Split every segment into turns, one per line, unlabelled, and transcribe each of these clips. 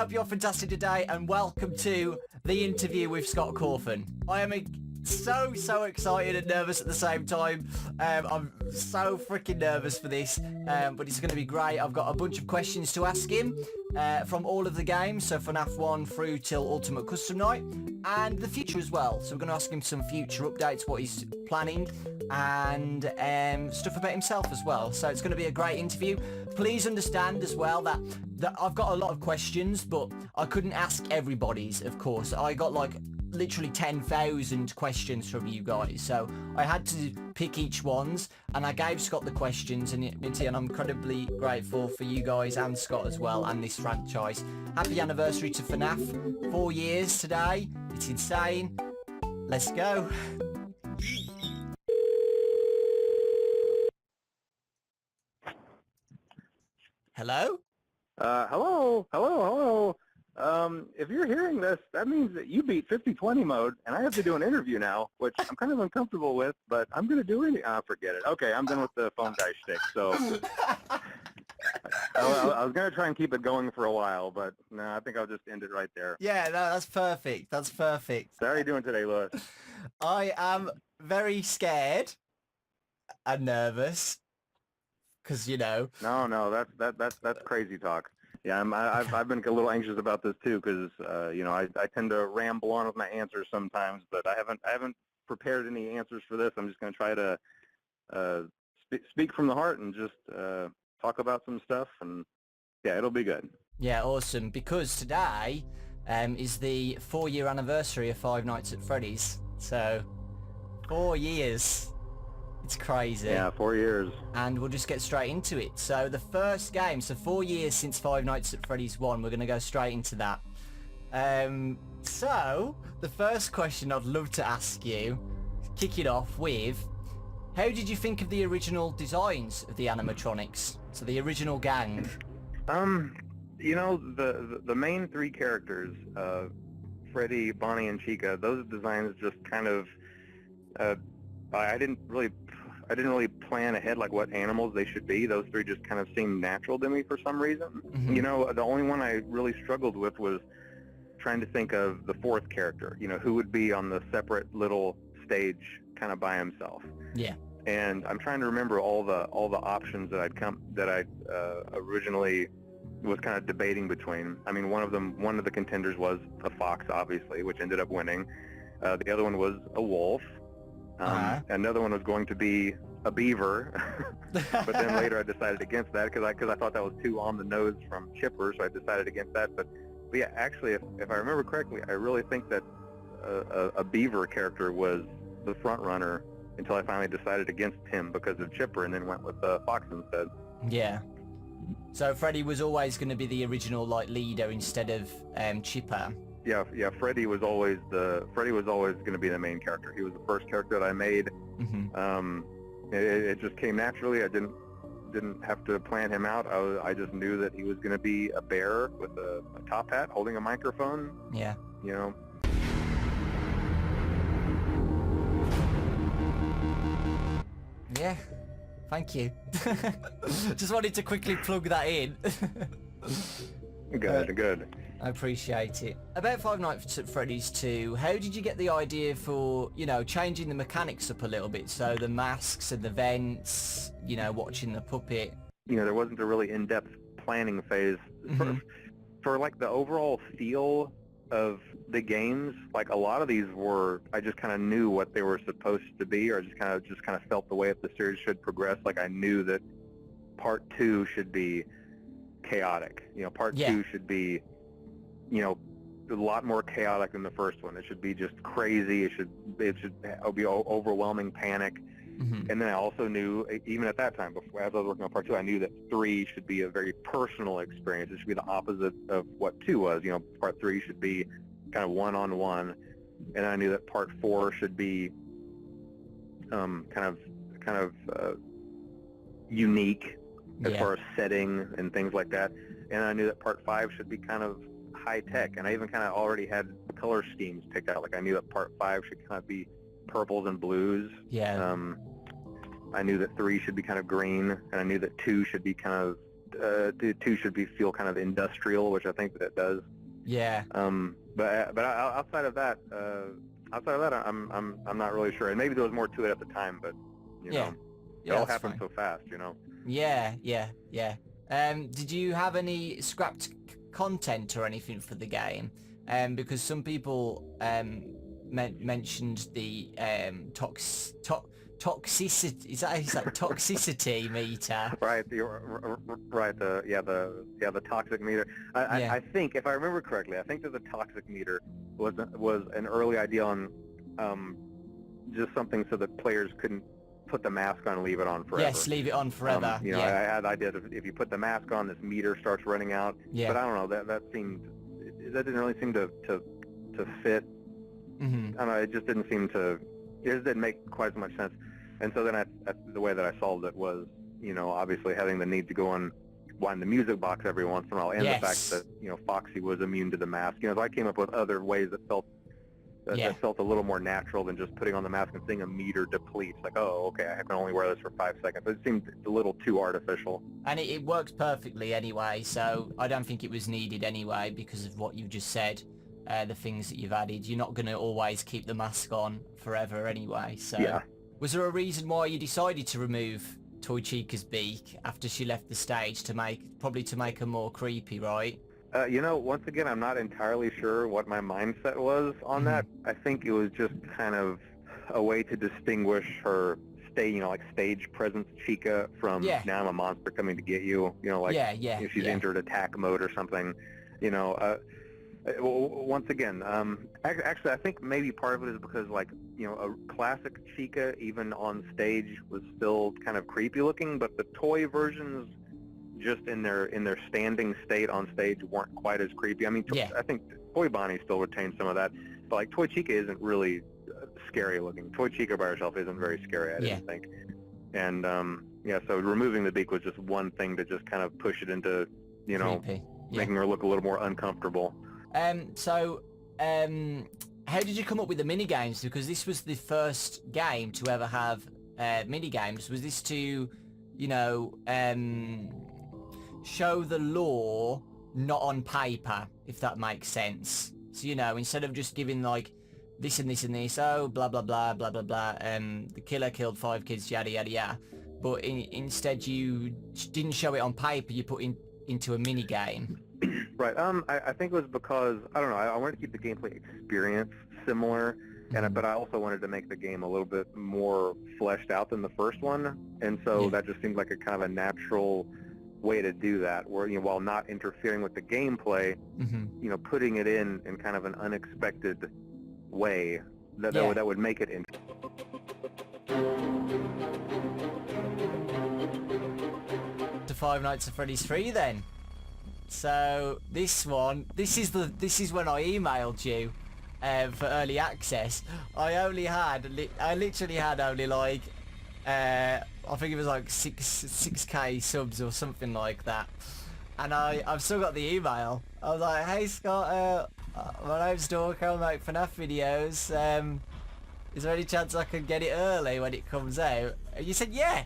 Hope you're fantastic today, and welcome to the interview with Scott Cawthon. I am so excited and nervous at the same time. I'm so freaking nervous for this, but it's going to be great. I've got a bunch of questions to ask him from all of the games, so FNaF 1 through till Ultimate Custom Night, and the future as well. So we're going to ask him some future updates, what he's planning, and stuff about himself as well. So it's going to be a great interview. Please understand as well that I've got a lot of questions, but I couldn't ask everybody's, of course. I got like literally 10,000 questions from you guys, so I had to pick each ones, and I gave Scott the questions, and I'm incredibly grateful for you guys and Scott as well, and this franchise. Happy anniversary to FNaF, 4 years today. It's insane. Let's go. Hello?
Hello. If you're hearing this, that means that you beat 50-20 mode, and I have to do an interview now, which I'm kind of uncomfortable with, but I'm going to do it. Forget it. Okay, I'm done with the phone guy shtick, so I was going to try and keep it going for a while, but no, I think I'll just end it right there.
Yeah, no, that's perfect. That's perfect.
So how are you doing today, Lewis?
I am very scared and nervous, because, you know.
No, that's crazy talk. Yeah, I've been a little anxious about this too, because you know, I tend to ramble on with my answers sometimes, but I haven't prepared any answers for this. I'm just going to try to speak from the heart and just talk about some stuff, and yeah, it'll be good.
Yeah, awesome. Because today is the 4-year anniversary of Five Nights at Freddy's. So 4 years. It's crazy.
Yeah, 4 years.
And we'll just get straight into it. So the first game, so 4 years since Five Nights at Freddy's 1, we're going to go straight into that. So the first question I'd love to ask you, kick it off with, how did you think of the original designs of the animatronics? So the original gang.
You know, the main three characters, Freddy, Bonnie, and Chica, those designs just kind of, I didn't really plan ahead like what animals they should be. Those three just kind of seemed natural to me for some reason. Mm-hmm. You know, the only one I really struggled with was trying to think of the fourth character. You know, who would be on the separate little stage kind of by himself.
Yeah. And
I'm trying to remember all the options that I originally was kind of debating between. I mean, one of the contenders was a fox, obviously, which ended up winning. The other one was a wolf. Another one was going to be a beaver, but then later I decided against that because I thought that was too on the nose from Chipper, so I decided against that. But yeah, actually, if I remember correctly, I really think that a beaver character was the front runner until I finally decided against him because of Chipper, and then went with the fox instead.
Yeah. So Freddy was always going to be the original leader instead of Chipper.
Yeah. Freddy was always going to be the main character. He was the first character that I made. Mm-hmm. It just came naturally. I didn't have to plan him out. I just knew that he was going to be a bear with a top hat, holding a microphone.
Yeah.
You know.
Yeah. Thank you. Just wanted to quickly plug that in.
Good.
I appreciate it. About Five Nights at Freddy's 2, how did you get the idea for, you know, changing the mechanics up a little bit? So the masks and the vents, you know, watching the puppet.
You know, there wasn't a really in-depth planning phase. Mm-hmm. For like the overall feel of the games, like a lot of these were, I just kind of knew what they were supposed to be, or just kind of felt the way that the series should progress. Like I knew that part 2 should be chaotic. You know, part 2 should be, you know, a lot more chaotic than the first one. It should be just crazy. It should be overwhelming panic. Mm-hmm. And then I also knew, even at that time, before as I was working on part 2, I knew that 3 should be a very personal experience. It should be the opposite of what 2 was. You know, part 3 should be kind of one-on-one, and I knew that part 4 should be kind of unique as far as setting and things like that. And I knew that part 5 should be kind of high tech, and I even kind of already had color schemes picked out. Like I knew that part 5 should kind of be purples and blues.
Yeah.
I knew that 3 should be kind of green, and I knew that 2 should be kind of 2 should feel kind of industrial, which I think that it does.
Yeah.
But outside of that, I'm not really sure. And maybe there was more to it at the time, but you know, it all happened so fast, you know.
Yeah. Did you have any scrapped content or anything for the game? Because some people mentioned the toxicity. Is that toxicity meter?
Right. The toxic meter. I think, if I remember correctly, I think that the toxic meter was an early idea on just something so that players couldn't put the mask on and leave it on forever.
Yes, leave it on forever.
You know, I had the idea that if you put the mask on, this meter starts running out.
Yeah.
But I don't know. That didn't really seem to fit.
Mm-hmm.
I don't know. It just didn't seem to. It just didn't make quite as much sense. And so then the way that I solved it was, you know, obviously having the need to go and wind the music box every once in a while, and the fact that, you know, Foxy was immune to the mask. You know, so I came up with other ways that felt a little more natural than just putting on the mask and seeing a meter deplete. Like, oh, okay, I can only wear this for 5 seconds. It seemed a little too artificial. And
it works perfectly anyway, so I don't think it was needed anyway because of what you've just said. The things that you've added. You're not going to always keep the mask on forever anyway, so... Yeah. Was there a reason why you decided to remove Toy Chica's beak after she left the stage to make her more creepy, right?
You know, once again, I'm not entirely sure what my mindset was on that. I think it was just kind of a way to distinguish her stage presence Chica from now I'm a monster coming to get you. You know, like if she's entered attack mode or something. You know, once again, actually, I think maybe part of it is because, like, you know, a classic Chica, even on stage, was still kind of creepy looking, but the toy versions, just in their standing state on stage, weren't quite as creepy. I mean, I think Toy Bonnie still retains some of that, but like Toy Chica isn't really scary looking. Toy Chica by herself isn't very scary, I didn't think. And so removing the beak was just one thing to just kind of push it into, you know, making her look a little more uncomfortable.
How did you come up with the mini games? Because this was the first game to ever have mini games. Was this to, you know, show the lore not on paper, if that makes sense? So, you know, instead of just giving like this and this and this, oh blah blah blah blah blah blah, the killer killed 5 kids, yada yada yada. But instead you didn't show it on paper. You put into a mini game.
Right. I think it was because, I don't know, I wanted to keep the gameplay experience similar, but I also wanted to make the game a little bit more fleshed out than the first one, and so that just seemed like a kind of a natural way to do that, where, you know, while not interfering with the gameplay, you know, putting it in kind of an unexpected way that would make it interesting.
To Five Nights at Freddy's 3 then. So this is when I emailed you for early access. I literally had only like I think it was like 6k subs or something like that, and I've still got the email. I was like, hey Scott, my name's Dork, I make FNaF videos. Is there any chance I can get it early when it comes out? And you said yeah.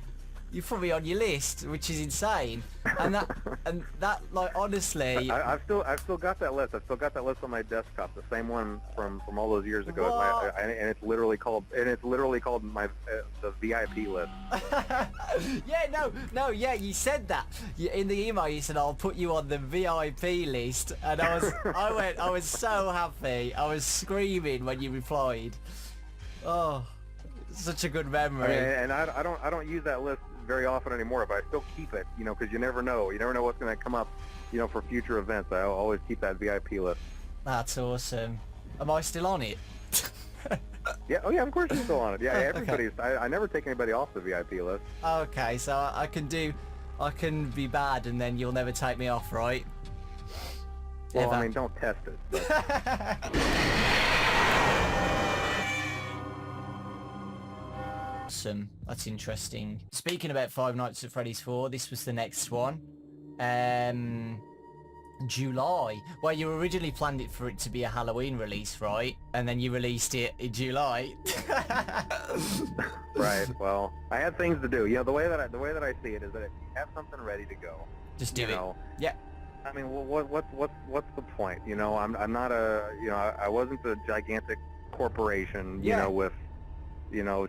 You put me on your list, which is insane, and that like honestly,
I've still got that list. I've still got that list on my desktop, the same one from all those years ago, and it's literally called my the VIP list.
You said that in the email. You said I'll put you on the VIP list, and I was so happy. I was screaming when you replied. Oh, such a good memory.
And I don't use that list very often anymore, but I still keep it, you know, because you never know what's going to come up, you know, for future events. I always keep that VIP list.
That's awesome. Am I still on it?
Yeah, oh yeah, of course you're still on it. Yeah, everybody's. Okay. I never take anybody off the VIP list.
Okay, so I can be bad and then you'll never take me off, right?
Well, I mean, don't test it.
Awesome. That's interesting. Speaking about Five Nights at Freddy's 4, this was the next one. July. Well, you originally planned it for it to be a Halloween release, right? And then you released it in July.
Right. Well, I had things to do. You know, the way that I see it is that if you have something ready to go,
Just do
you
it.
know.
Yeah.
I mean, what's the point? You know, I'm not a, you know, I wasn't a gigantic corporation, you know, with, you know,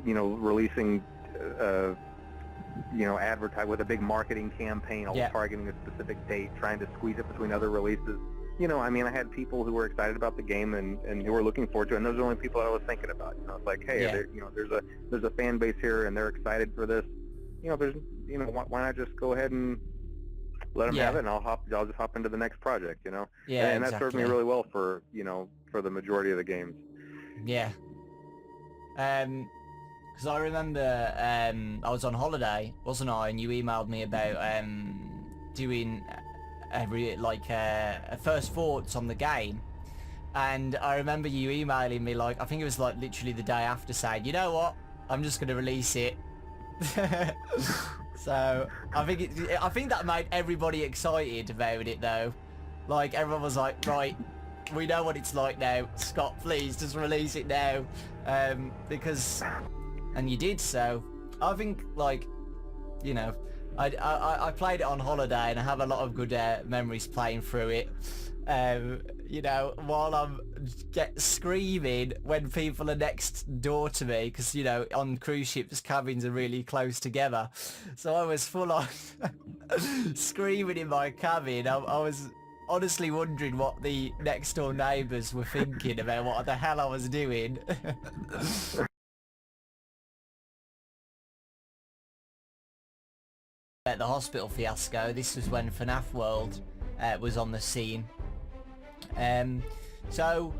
releasing, you know, advertise with a big marketing campaign, all targeting a specific date, trying to squeeze it between other releases. You know, I mean, I had people who were excited about the game and who were looking forward to it, and those are the only people I was thinking about. You know, it's like, hey, you know, there's a fan base here, and they're excited for this. You know, why not just go ahead and let them have it, and I'll just hop into the next project. You know, and that served me really well for, you know, for the majority of the games.
Yeah. Because I remember I was on holiday, wasn't I? And you emailed me about doing a first thoughts on the game, and I remember you emailing me, like, I think it was like literally the day after, saying, you know what, I'm just going to release it. So I think that made everybody excited about it, though. Like, everyone was like, right, we know what it's like now, Scott, please just release it now. Because, and you did. So I think, like, you know, I played it on holiday, and I have a lot of good memories playing through it. You know, while I'm screaming when people are next door to me, because, you know, on cruise ships cabins are really close together, so I was full on screaming in my cabin. I was honestly wondering what the next door neighbours were thinking about what the hell I was doing. At the hospital fiasco, this was when FNaF World was on the scene. So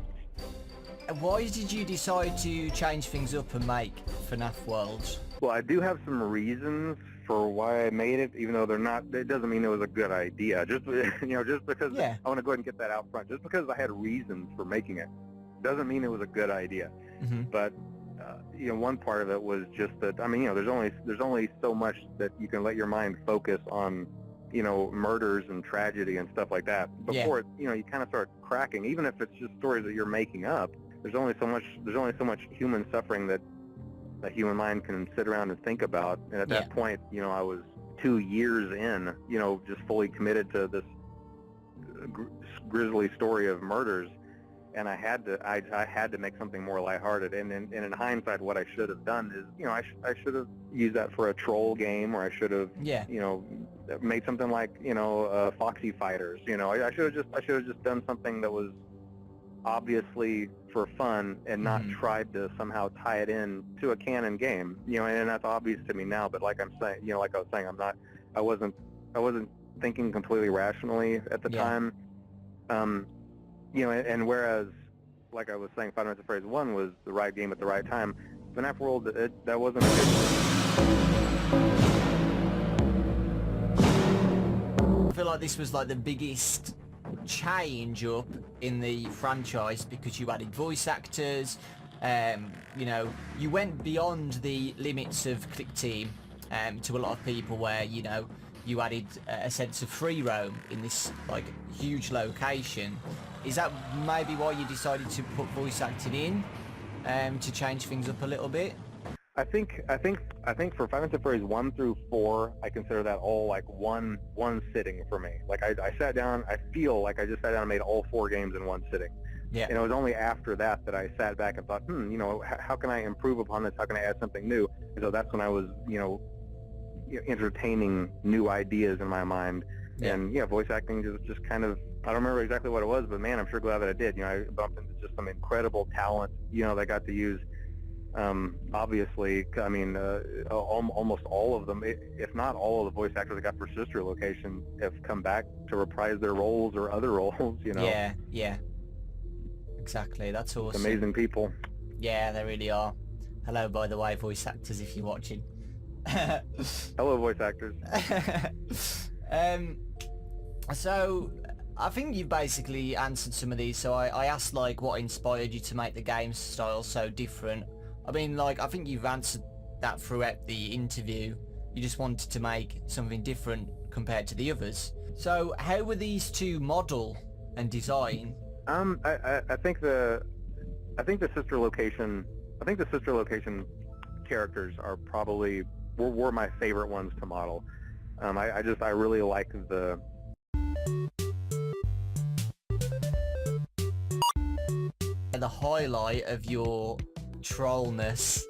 why did you decide to change things up and make FNaF World?
Well, I do have some reasons for why I made it, even though they're not, it doesn't mean it was a good idea. Just, you know, just because, I want to go ahead and get that out front, just because I had reasons for making it doesn't mean it was a good idea. But you know, one part of it was just that, I mean, you know, there's only so much that you can let your mind focus on, you know, murders and tragedy and stuff like that before it, you know, you kind of start cracking. Even if it's just stories that you're making up, there's only so much human suffering that the human mind can sit around and think about. And at that point, you know, I was 2 years in, you know, just fully committed to this grisly story of murders. And I had to make something more lighthearted. And in hindsight, what I should have done is, you know, I should have used that for a troll game, or I should have, you know, made something like, you know, Foxy Fighters. You know, I should have just done something that was obviously for fun and not tried to somehow tie it in to a canon game. You know, and that's obvious to me now. But like I'm saying, you know, like I was saying, I wasn't thinking completely rationally at the time. You know, and whereas, like I was saying, Five Nights at Freddy's 1 was the right game at the right time, FNaF World, that wasn't a good one.
I feel like this was like the biggest change up in the franchise, because you added voice actors, you know, you went beyond the limits of Click Team to a lot of people, where, you know, you added a sense of free roam in this, like, huge location. Is that maybe why you decided to put voice acting in, to change things up a little bit?
I think for Five Nights at Freddy's 1 through 4, I consider that all like one sitting for me. Like I sat down, I feel like I just sat down and made all 4 games in one sitting. Yeah. And it was only after that that I sat back and thought, you know, how can I improve upon this? How can I add something new? And so that's when I was, you know, entertaining new ideas in my mind. And yeah, voice acting just kind of, I don't remember exactly what it was, but man, I'm sure glad that I did. You know, I bumped into just some incredible talent, you know, that I got to use. Obviously, I mean, almost all of them, if not all of the voice actors I got for Sister Location have come back to reprise their roles or other roles, you know.
Yeah. Exactly, that's awesome.
Amazing people.
Yeah, they really are. Hello, by the way, voice actors, if you're watching.
Hello, voice actors.
So I think you basically answered some of these. So I asked, like, what inspired you to make the game style so different. I mean, like, I think you've answered that throughout the interview. You just wanted to make something different compared to the others. So how were these two model and design?
I think the Sister Location characters are probably were my favorite ones to model. I really like the
highlight of your trollness.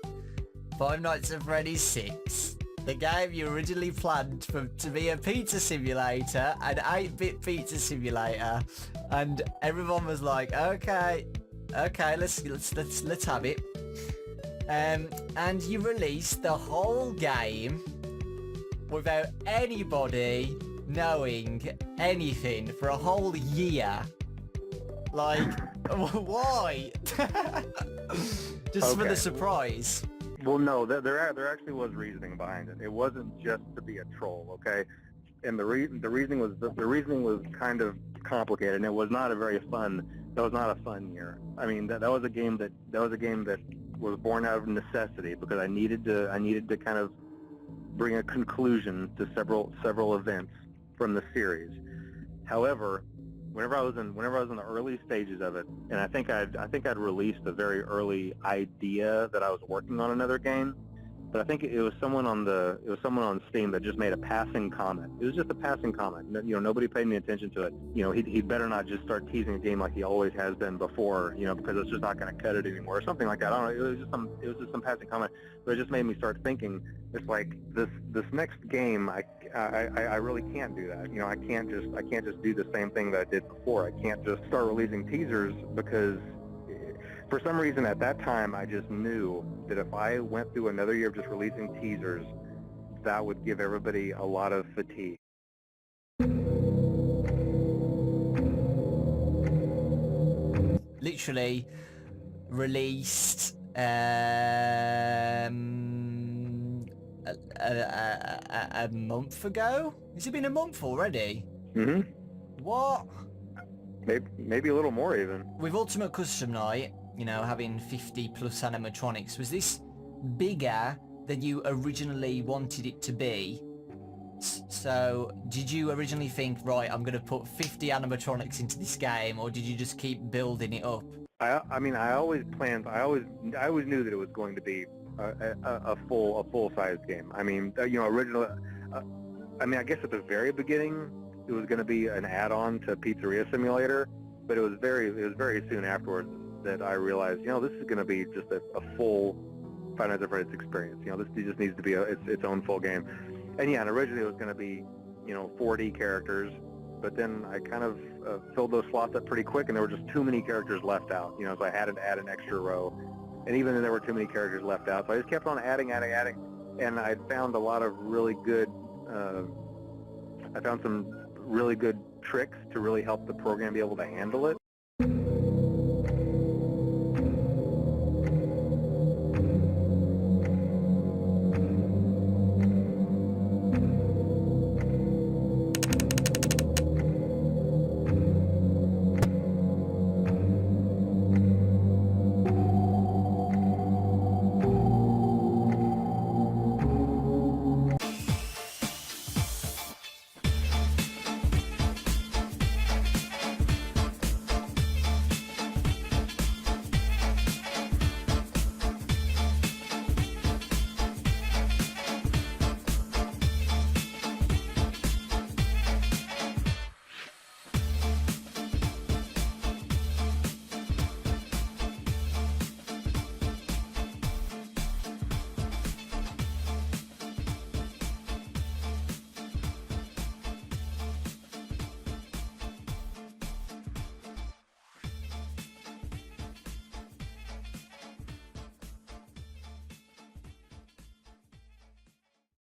Five Nights at Freddy's 6. The game you originally planned to be a pizza simulator, an 8-bit pizza simulator, and everyone was like, okay, let's have it. And you released the whole game without anybody knowing anything for a whole year. Like, why? Just for the surprise.
Well, no, there actually was reasoning behind it. It wasn't just to be a troll, okay? And the reasoning was kind of complicated, and it was not a very fun. That was not a fun year. I mean, that was a game that was born out of necessity because I needed to kind of bring a conclusion to several events from the series. However, whenever I was in the early stages of it, and I think I'd released a very early idea that I was working on another game, but I think it was someone on Steam that just made a passing comment. It was just a passing comment. You know, nobody paid any attention to it. You know, he'd better not just start teasing the game like he always has been before. You know, because it's just not going to cut it anymore, or something like that. I don't know. It was just some passing comment, but it just made me start thinking. It's like this next game, I really can't do that. You know, I can't just do the same thing that I did before. I can't just start releasing teasers because for some reason at that time I just knew that if I went through another year of just releasing teasers, that would give everybody a lot of fatigue.
Literally released a month ago? Has it been a month already?
Mm-hmm.
What?
Maybe a little more even.
With Ultimate Custom Night, you know, having 50 plus animatronics, was this bigger than you originally wanted it to be? So, did you originally think, right, I'm going to put 50 animatronics into this game, or did you just keep building it up?
I mean, I always knew that it was going to be a full-sized game. I mean, you know, originally, I mean, I guess at the very beginning, it was going to be an add-on to Pizzeria Simulator, but it was very soon afterwards that I realized, you know, this is going to be just a full Five Nights at Freddy's experience. You know, this just needs to be its own full game. And yeah, and originally it was going to be, you know, 40 characters, but then I kind of filled those slots up pretty quick, and there were just too many characters left out. You know, so I had to add an extra row, and even then there were too many characters left out, so I just kept on adding, and I found a lot of really good. I found some really good tricks to really help the program be able to handle it.